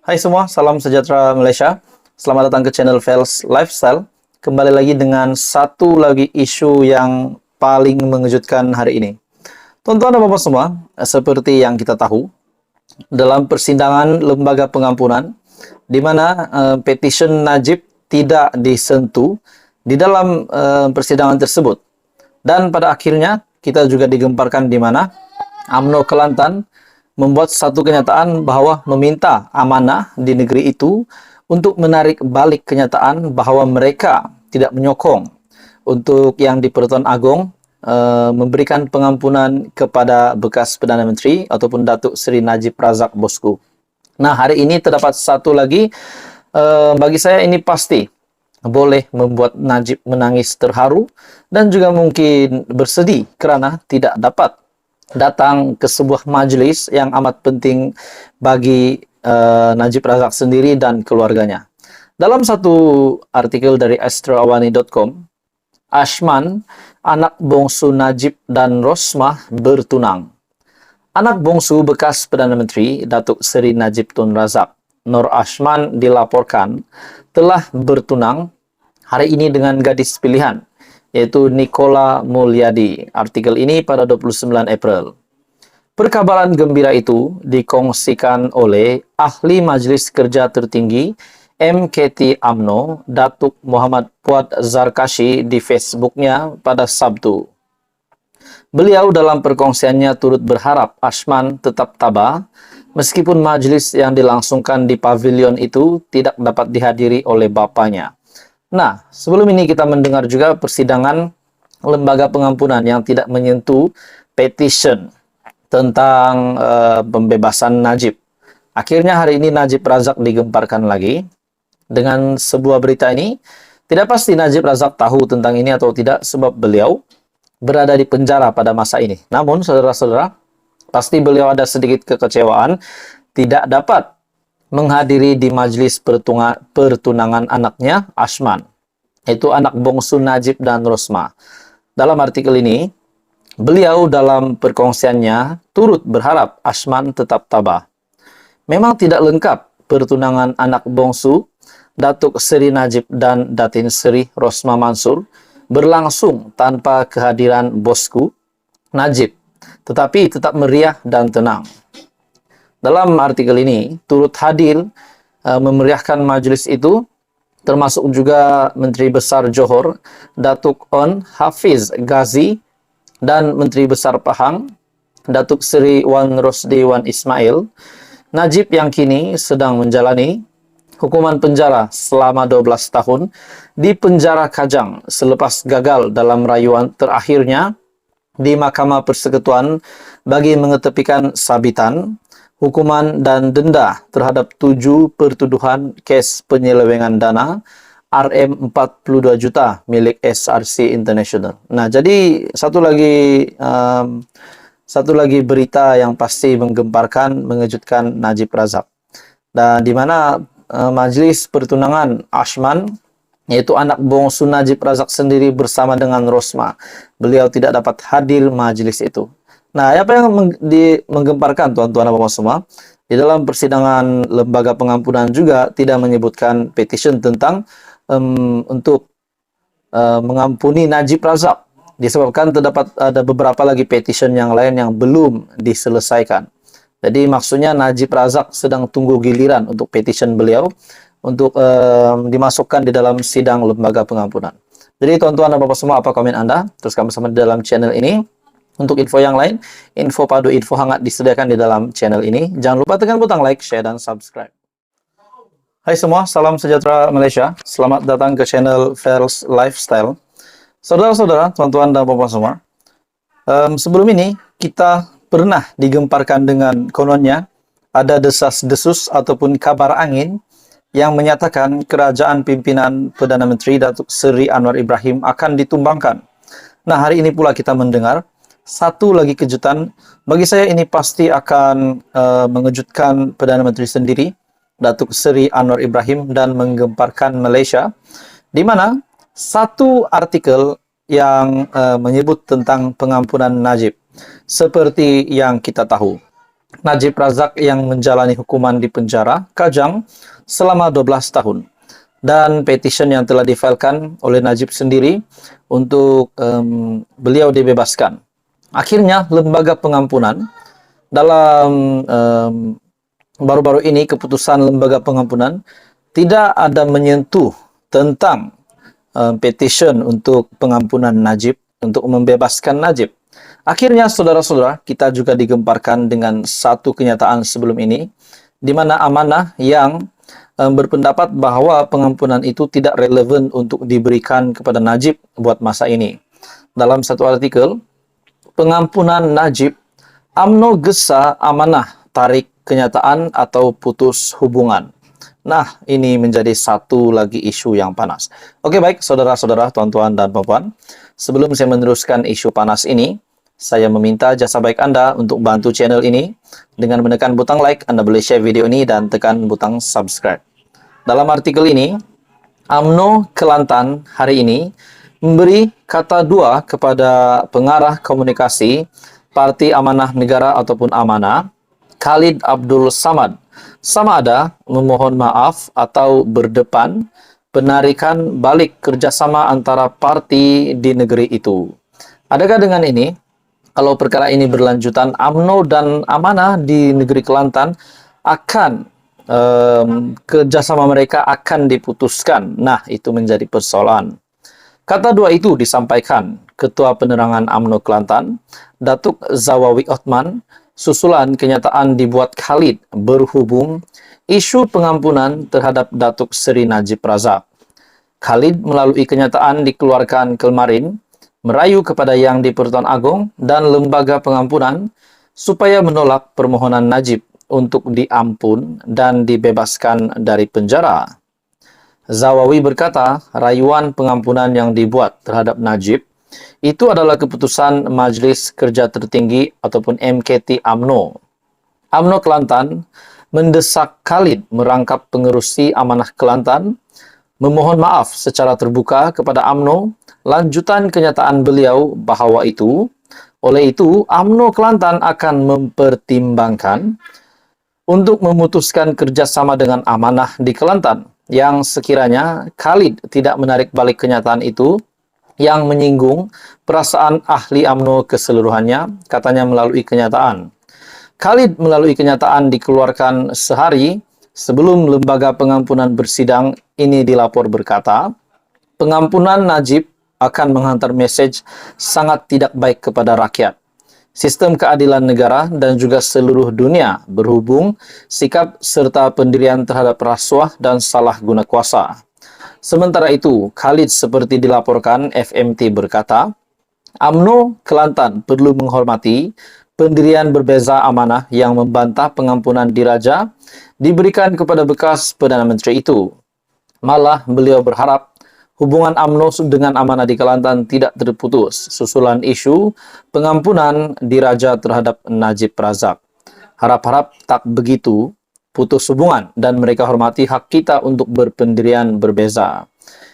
Hai semua, salam sejahtera Malaysia. Selamat datang ke channel Fels Lifestyle. Kembali lagi dengan satu lagi isu yang paling mengejutkan hari ini. Tuan-tuan dan bapak semua, seperti yang kita tahu, dalam persidangan lembaga pengampunan, di mana petition Najib tidak disentuh di dalam persidangan tersebut. Dan pada akhirnya, kita juga digemparkan di mana UMNO Kelantan membuat satu kenyataan bahwa meminta amanah di negeri itu untuk menarik balik kenyataan bahwa mereka tidak menyokong untuk yang di Pertuan Agong memberikan pengampunan kepada bekas Perdana Menteri ataupun Datuk Seri Najib Razak bosku. Nah, hari ini terdapat satu lagi, bagi saya ini pasti boleh membuat Najib menangis terharu dan juga mungkin bersedih kerana tidak dapat datang ke sebuah majlis yang amat penting bagi Najib Razak sendiri dan keluarganya. Dalam satu artikel dari astrawani.com, Ashman, anak bongsu Najib dan Rosmah bertunang. Anak bongsu bekas Perdana Menteri Datuk Seri Najib Tun Razak, Nur Ashman, dilaporkan telah bertunang hari ini dengan gadis pilihan, yaitu Nicola Mulyadi. Artikel ini pada 29 April. Perkabaran gembira itu dikongsikan oleh Ahli Majlis Kerja Tertinggi MKT UMNO, Datuk Muhammad Puad Zarkashi di Facebooknya pada Sabtu. Beliau dalam perkongsiannya turut berharap Ashman tetap tabah meskipun majlis yang dilangsungkan di pavilion itu tidak dapat dihadiri oleh bapanya. Nah, sebelum ini kita mendengar juga persidangan lembaga pengampunan yang tidak menyentuh petition tentang pembebasan Najib. Akhirnya hari ini Najib Razak digemparkan lagi dengan sebuah berita ini. Tidak pasti Najib Razak tahu tentang ini atau tidak sebab beliau berada di penjara pada masa ini. Namun, saudara-saudara, pasti beliau ada sedikit kekecewaan tidak dapat menghadiri di majlis pertunangan anaknya Ashman, yaitu anak bongsu Najib dan Rosmah. Dalam artikel ini, beliau dalam perkongsiannya turut berharap Ashman tetap tabah. Memang tidak lengkap pertunangan anak bongsu Datuk Seri Najib dan Datin Seri Rosmah Mansur berlangsung tanpa kehadiran bosku Najib, tetapi tetap meriah dan tenang. Dalam artikel ini, turut hadir memeriahkan majlis itu, termasuk juga Menteri Besar Johor, Datuk On Hafiz Ghazi, dan Menteri Besar Pahang, Datuk Seri Wan Rosdi Wan Ismail. Najib yang kini sedang menjalani hukuman penjara selama 12 tahun di penjara Kajang selepas gagal dalam rayuan terakhirnya di Mahkamah Persekutuan bagi mengetepikan sabitan, hukuman dan denda terhadap 7 pertuduhan kes penyelewengan dana RM42 juta milik SRC International. Nah, jadi satu lagi berita yang pasti menggemparkan, mengejutkan Najib Razak. Dan di mana majlis pertunangan Ashman, yaitu anak bongsu Najib Razak sendiri bersama dengan Rosmah, beliau tidak dapat hadir majlis itu. Nah, apa yang menggemparkan tuan-tuan dan bapak semua, di dalam persidangan lembaga pengampunan juga tidak menyebutkan petition tentang untuk mengampuni Najib Razak, disebabkan terdapat ada beberapa lagi petition yang lain yang belum diselesaikan. Jadi maksudnya Najib Razak sedang tunggu giliran untuk petition beliau untuk dimasukkan di dalam sidang lembaga pengampunan. Jadi tuan-tuan dan bapak semua, apa komen Anda? Teruskan bersama di dalam channel ini. Untuk info yang lain, info padu, info hangat disediakan di dalam channel ini. Jangan lupa tekan butang like, share, dan subscribe. Hai semua, salam sejahtera Malaysia. Selamat datang ke channel Fels Lifestyle. Saudara-saudara, tuan-tuan dan bapak semua, sebelum ini kita pernah digemparkan dengan kononnya ada desas-desus ataupun kabar angin yang menyatakan kerajaan pimpinan Perdana Menteri Datuk Seri Anwar Ibrahim akan ditumbangkan. Nah, hari ini pula kita mendengar satu lagi kejutan. Bagi saya ini pasti akan mengejutkan Perdana Menteri sendiri, Datuk Seri Anwar Ibrahim, dan menggemparkan Malaysia, di mana satu artikel yang menyebut tentang pengampunan Najib. Seperti yang kita tahu, Najib Razak yang menjalani hukuman di penjara Kajang selama 12 tahun. Dan petition yang telah difilekan oleh Najib sendiri untuk beliau dibebaskan. Akhirnya, lembaga pengampunan dalam baru-baru ini, keputusan lembaga pengampunan tidak ada menyentuh tentang petition untuk pengampunan Najib, untuk membebaskan Najib. Akhirnya, saudara-saudara, kita juga digemparkan dengan satu kenyataan sebelum ini, di mana Amanah yang berpendapat bahwa pengampunan itu tidak relevan untuk diberikan kepada Najib buat masa ini. Dalam satu artikel, pengampunan Najib, UMNO gesa Amanah tarik kenyataan atau putus hubungan. Nah, ini menjadi satu lagi isu yang panas. Oke, baik, saudara-saudara, tuan-tuan, dan puan-puan. Sebelum saya meneruskan isu panas ini, saya meminta jasa baik Anda untuk bantu channel ini. Dengan menekan butang like, Anda boleh share video ini dan tekan butang subscribe. Dalam artikel ini, UMNO Kelantan hari ini memberi kata dua kepada pengarah komunikasi Parti Amanah Negara ataupun Amanah, Khalid Abdul Samad, sama ada memohon maaf atau berdepan penarikan balik kerjasama antara parti di negeri itu. Adakah dengan ini, kalau perkara ini berlanjutan, UMNO dan Amanah di negeri Kelantan akan kerjasama mereka akan diputuskan? Nah, itu menjadi persoalan. Kata dua itu disampaikan Ketua Penerangan UMNO Kelantan, Datuk Zawawi Othman, susulan kenyataan dibuat Khalid berhubung isu pengampunan terhadap Datuk Seri Najib Razak. Khalid melalui kenyataan dikeluarkan kemarin merayu kepada Yang di-Pertuan Agong dan Lembaga Pengampunan supaya menolak permohonan Najib untuk diampun dan dibebaskan dari penjara. Zawawi berkata, rayuan pengampunan yang dibuat terhadap Najib itu adalah keputusan Majlis Kerja Tertinggi ataupun MKT UMNO. UMNO Kelantan mendesak Khalid merangkap pengerusi Amanah Kelantan, memohon maaf secara terbuka kepada UMNO lanjutan kenyataan beliau bahawa oleh itu UMNO Kelantan akan mempertimbangkan untuk memutuskan kerjasama dengan Amanah di Kelantan yang sekiranya Khalid tidak menarik balik kenyataan itu yang menyinggung perasaan ahli UMNO keseluruhannya, katanya melalui kenyataan. Khalid melalui kenyataan dikeluarkan sehari sebelum Lembaga Pengampunan bersidang ini dilapor berkata, pengampunan Najib akan menghantar mesej sangat tidak baik kepada rakyat, sistem keadilan negara dan juga seluruh dunia berhubung sikap serta pendirian terhadap rasuah dan salah guna kuasa. Sementara itu, Khalid seperti dilaporkan FMT berkata, UMNO Kelantan perlu menghormati pendirian berbeza Amanah yang membantah pengampunan diraja diberikan kepada bekas Perdana Menteri itu. Malah beliau berharap hubungan UMNO dengan Amanah di Kelantan tidak terputus susulan isu pengampunan diraja terhadap Najib Razak. Harap-harap tak begitu putus hubungan dan mereka hormati hak kita untuk berpendirian berbeza.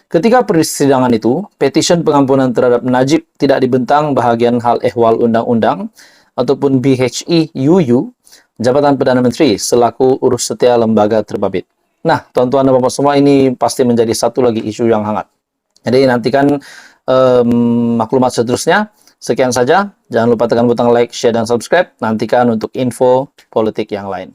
Ketika persidangan itu, petisi pengampunan terhadap Najib tidak dibentang bahagian hal ehwal undang-undang ataupun BHI-UU, Jabatan Perdana Menteri selaku urus setia lembaga terbabit. Nah, tuan-tuan dan bapak semua, ini pasti menjadi satu lagi isu yang hangat. Jadi nantikan maklumat seterusnya. Sekian saja. Jangan lupa tekan butang like, share, dan subscribe. Nantikan untuk info politik yang lain.